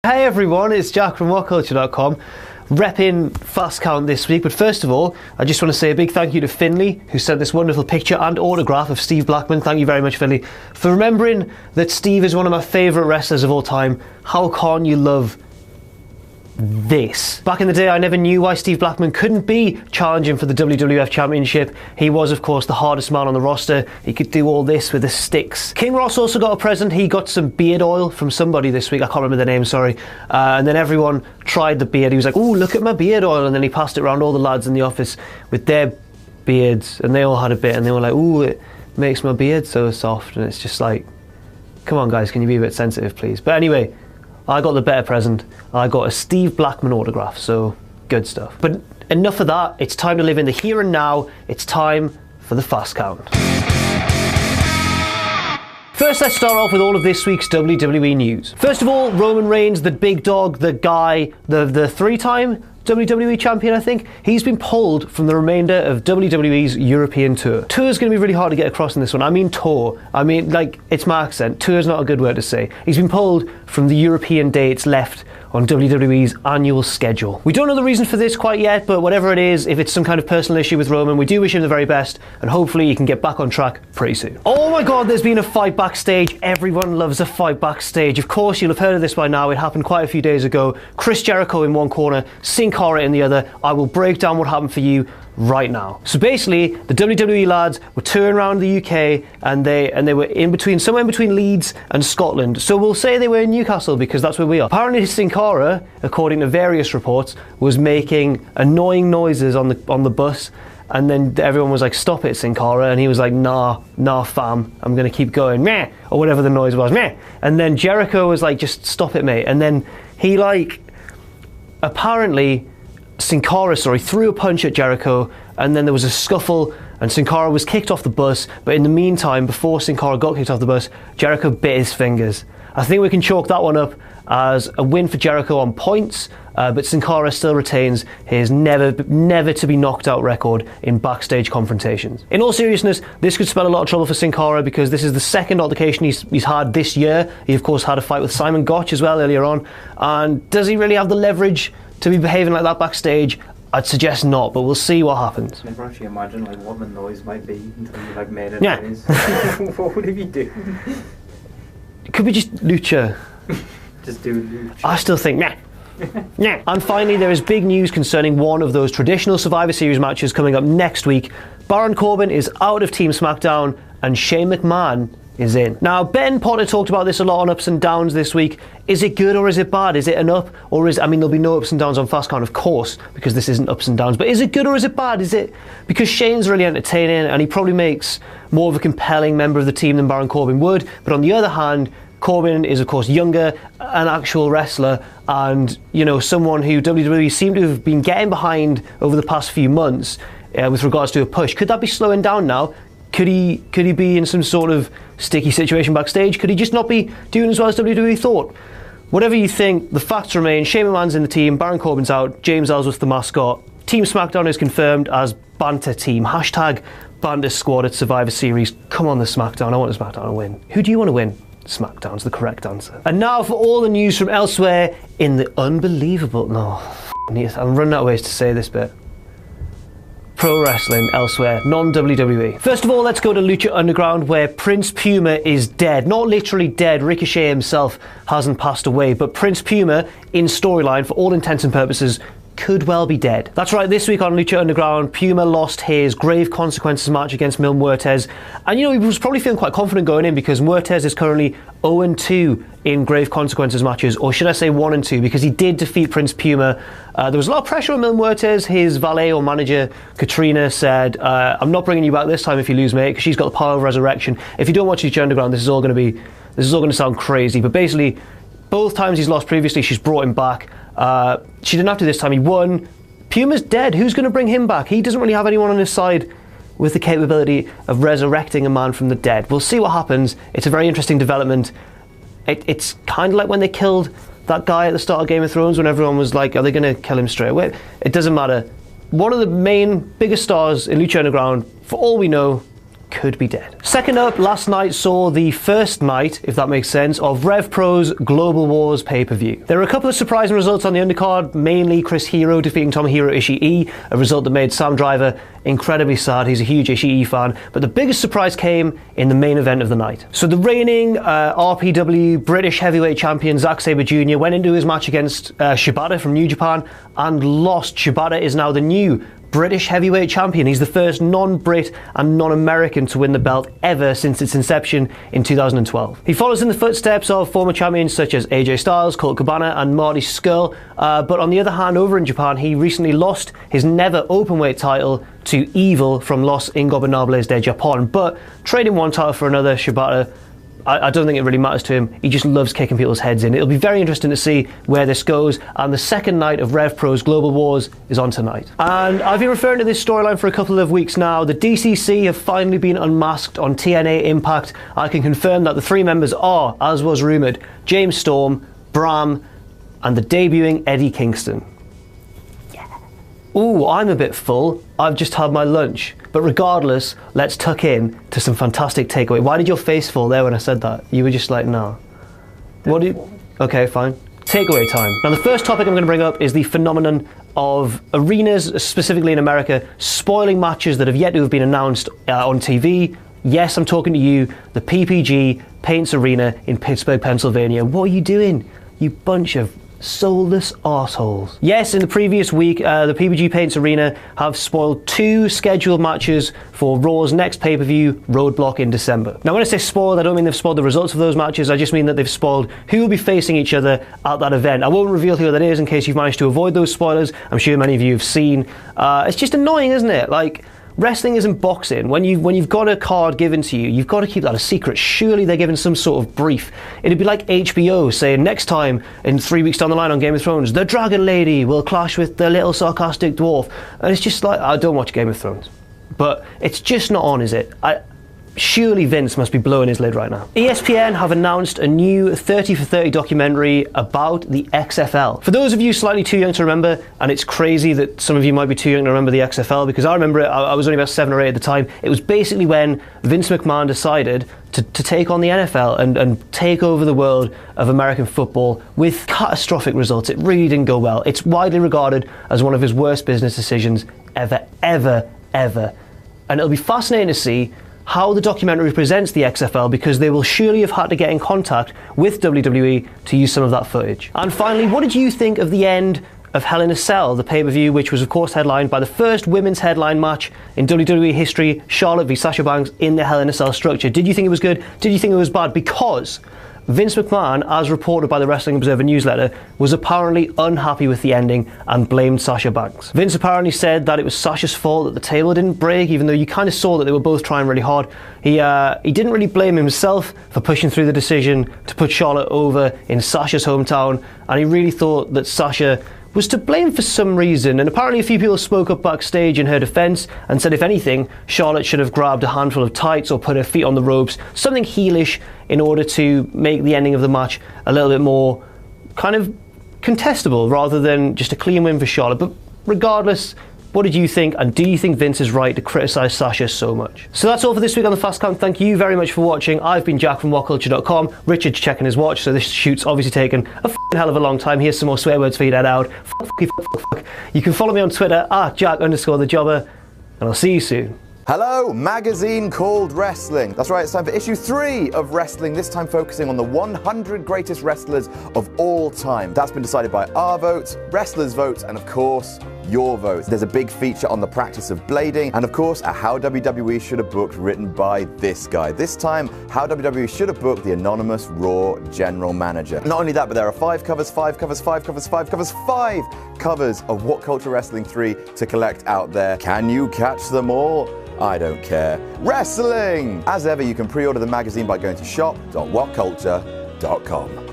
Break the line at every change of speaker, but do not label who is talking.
Hey everyone, it's Jack from WhatCulture.com, repping Fast Count this week. But first of all, I just want to say a big thank you to Finley, who sent this wonderful picture and autograph of Steve Blackman. Thank you very much, Finley, for remembering that Steve is one of my favourite wrestlers of all time. How can't you love this? Back in the day, I never knew why Steve Blackman couldn't be challenging for the WWF Championship. He was, of course, the hardest man on the roster. He could do all this with the sticks. King Ross also got a present. He got some beard oil from somebody this week. I can't remember the name, sorry. And then everyone tried the beard. He was like, "Oh, look at my beard oil." And then he passed it around all the lads in the office with their beards. And they all had a bit. And they were like, "Oh, it makes my beard so soft." And it's just like, come on, guys, can you be a bit sensitive, please? But anyway, I got the better present. I got a Steve Blackman autograph, so good stuff. But enough of that. It's time to live in the here and now. It's time for the Fast Count. First, let's start off with all of this week's WWE news. First of all, Roman Reigns, the big dog, the guy, the three-time WWE champion, I think, he's been pulled from the remainder of WWE's European tour. Tour is going to be really hard to get across in this one. I mean tour. I mean, like, it's my accent. Tour is not a good word to say. He's been pulled from the European dates left on WWE's annual schedule. We don't know the reason for this quite yet, but whatever it is, if it's some kind of personal issue with Roman, we do wish him the very best, and hopefully he can get back on track pretty soon. Oh my god, there's been a fight backstage. Everyone loves a fight backstage. Of course, you'll have heard of this by now. It happened quite a few days ago. Chris Jericho in one corner, Sin Cara in the other. I will break down what happened for you right now. So basically, the WWE lads were touring around the UK, and they were in between, somewhere in between Leeds and Scotland. So we'll say they were in Newcastle because that's where we are. Apparently, Sin Cara, according to various reports, was making annoying noises on the bus, and then everyone was like, "Stop it, Sin Cara," and he was like, nah fam, I'm gonna keep going, meh, or whatever the noise was, meh. And then Jericho was like, "Just stop it, mate." And then he apparently Sin Cara, threw a punch at Jericho, and then there was a scuffle, and Sin Cara was kicked off the bus. But in the meantime, before Sin Cara got kicked off the bus, Jericho bit his fingers. I think we can chalk that one up as a win for Jericho on points, but Sin Cara still retains his never to be knocked out record in backstage confrontations. In all seriousness, this could spell a lot of trouble for Sin Cara because this is the second altercation he's had this year. He of course had a fight with Simon Gotch as well earlier on, and does he really have the leverage to be behaving like that backstage? I'd suggest not, but we'll see what happens.
I never actually imagine what the noise might be until you made it.
Yeah.
What would he be doing?
It could be just lucha.
Just do lucha.
I still think nah. Nah. And finally, there is big news concerning one of those traditional Survivor Series matches coming up next week. Baron Corbin is out of Team SmackDown, and Shane McMahon is in. Now, Ben Potter talked about this a lot on Ups and Downs this week. Is it good or is it bad? Is it an up or is, I mean, there'll be no ups and downs on Fast Count, of course, because this isn't ups and downs, but is it good or is it bad? Is it because Shane's really entertaining and he probably makes more of a compelling member of the team than Baron Corbin would, but on the other hand, Corbin is, of course, younger, an actual wrestler, and, you know, someone who WWE seem to have been getting behind over the past few months with regards to a push. Could that be slowing down now? Could he be in some sort of sticky situation backstage? Could he just not be doing as well as WWE thought? Whatever you think, the facts remain. Shane McMahon's in the team, Baron Corbin's out, James Ellsworth's the mascot. Team SmackDown is confirmed as Banter Team. Hashtag Banter Squad at Survivor Series. Come on, the SmackDown. I want the SmackDown to win. Who do you want to win? SmackDown's the correct answer. And now for all the news from elsewhere in the unbelievable... No, I'm running out of ways to say this bit. Pro wrestling elsewhere, non-WWE. First of all, let's go to Lucha Underground, where Prince Puma is dead. Not literally dead, Ricochet himself hasn't passed away, but Prince Puma, in storyline, for all intents and purposes, could well be dead. That's right, this week on Lucha Underground, Puma lost his Grave Consequences match against Mil Muertes, and you know, he was probably feeling quite confident going in because Muertes is currently 0-2 in Grave Consequences matches, or should I say 1-2, because he did defeat Prince Puma. There was a lot of pressure on Mil Muertes. His valet or manager, Katrina, said, "I'm not bringing you back this time if you lose, mate, because she's got the power of resurrection." If you don't watch Lucha Underground, this is all going to sound crazy, but basically, both times he's lost previously, she's brought him back. She didn't have to this time, he won. Puma's dead, who's going to bring him back? He doesn't really have anyone on his side with the capability of resurrecting a man from the dead. We'll see what happens. It's a very interesting development. It's kind of like when they killed that guy at the start of Game of Thrones, when everyone was like, are they going to kill him straight away? It doesn't matter. One of the biggest stars in Lucha Underground, for all we know, could be dead. Second up, last night saw the first night, if that makes sense, of Rev Pro's Global Wars pay-per-view. There were a couple of surprising results on the undercard, mainly Chris Hero defeating Tomohiro Ishii, a result that made Sam Driver incredibly sad. He's a huge Ishii fan, but the biggest surprise came in the main event of the night. So the reigning RPW British Heavyweight Champion Zack Sabre Jr. went into his match against Shibata from New Japan and lost. Shibata is now the new British Heavyweight Champion. He's the first non-Brit and non-American to win the belt ever since its inception in 2012. He follows in the footsteps of former champions such as AJ Styles, Colt Cabana and Marty Scurll, but on the other hand, over in Japan, he recently lost his never openweight title to Evil from Los Ingobernables de Japón, but trading one title for another, Shibata, I don't think it really matters to him. He just loves kicking people's heads in. It'll be very interesting to see where this goes, and the second night of Rev Pro's Global Wars is on tonight. And I've been referring to this storyline for a couple of weeks now. The DCC have finally been unmasked on TNA Impact. I can confirm that the three members are, as was rumoured, James Storm, Bram, and the debuting Eddie Kingston. Ooh, I'm a bit full. I've just had my lunch. But regardless, let's tuck in to some fantastic takeaway. Why did your face fall there when I said that? You were just like, no. What do you... Okay, fine. Takeaway time. Now, the first topic I'm going to bring up is the phenomenon of arenas, specifically in America, spoiling matches that have yet to have been announced on TV. Yes, I'm talking to you, the PPG Paints Arena in Pittsburgh, Pennsylvania. What are you doing, you bunch of soulless arseholes? Yes, in the previous week, the PPG Paints Arena have spoiled 2 scheduled matches for Raw's next pay-per-view, Roadblock, in December. Now, when I say spoiled, I don't mean they've spoiled the results of those matches, I just mean that they've spoiled who will be facing each other at that event. I won't reveal who that is in case you've managed to avoid those spoilers. I'm sure many of you have seen. It's just annoying, isn't it? Like, wrestling isn't boxing. When you've got a card given to you, you've got to keep that a secret. Surely they're given some sort of brief. It'd be like HBO saying next time, in 3 weeks down the line on Game of Thrones, the Dragon Lady will clash with the little sarcastic dwarf. And it's just like, I don't watch Game of Thrones. But it's just not on, is it? Surely Vince must be blowing his lid right now. ESPN have announced a new 30 for 30 documentary about the XFL. For those of you slightly too young to remember, and it's crazy that some of you might be too young to remember the XFL, because I remember it, I was only about 7 or 8 at the time. It was basically when Vince McMahon decided to take on the NFL and take over the world of American football with catastrophic results. It really didn't go well. It's widely regarded as one of his worst business decisions ever. And it'll be fascinating to see how the documentary presents the XFL, because they will surely have had to get in contact with WWE to use some of that footage. And finally, what did you think of the end of Hell in a Cell, the pay-per-view, which was of course headlined by the first women's headline match in WWE history, Charlotte v Sasha Banks in the Hell in a Cell structure? Did you think it was good? Did you think it was bad? Because Vince McMahon, as reported by the Wrestling Observer newsletter, was apparently unhappy with the ending and blamed Sasha Banks. Vince apparently said that it was Sasha's fault that the table didn't break, even though you kind of saw that they were both trying really hard. He didn't really blame himself for pushing through the decision to put Charlotte over in Sasha's hometown, and he really thought that Sasha was to blame for some reason, and apparently a few people spoke up backstage in her defense and said if anything, Charlotte should have grabbed a handful of tights or put her feet on the ropes, something heelish, in order to make the ending of the match a little bit more kind of contestable rather than just a clean win for Charlotte. But regardless, what did you think, and do you think Vince is right to criticise Sasha so much? So that's all for this week on the Fast Count. Thank you very much for watching. I've been Jack from WhatCulture.com. Richard's checking his watch, so this shoot's obviously taken a hell of a long time. Here's some more swear words for you to add out. Fuck. You can follow me on Twitter at Jack_the_Jobber, and I'll see you soon.
Hello, magazine called Wrestling. That's right, it's time for issue 3 of Wrestling, this time focusing on the 100 greatest wrestlers of all time. That's been decided by our votes, wrestlers' votes, and of course, your votes. There's a big feature on the practice of blading, and of course, a How WWE Should Have Booked written by this guy. This time, How WWE Should Have Booked the anonymous Raw general manager. Not only that, but there are 5 covers of What Culture Wrestling 3 to collect out there. Can you catch them all? I don't care. Wrestling! As ever, you can pre-order the magazine by going to shop.whatculture.com.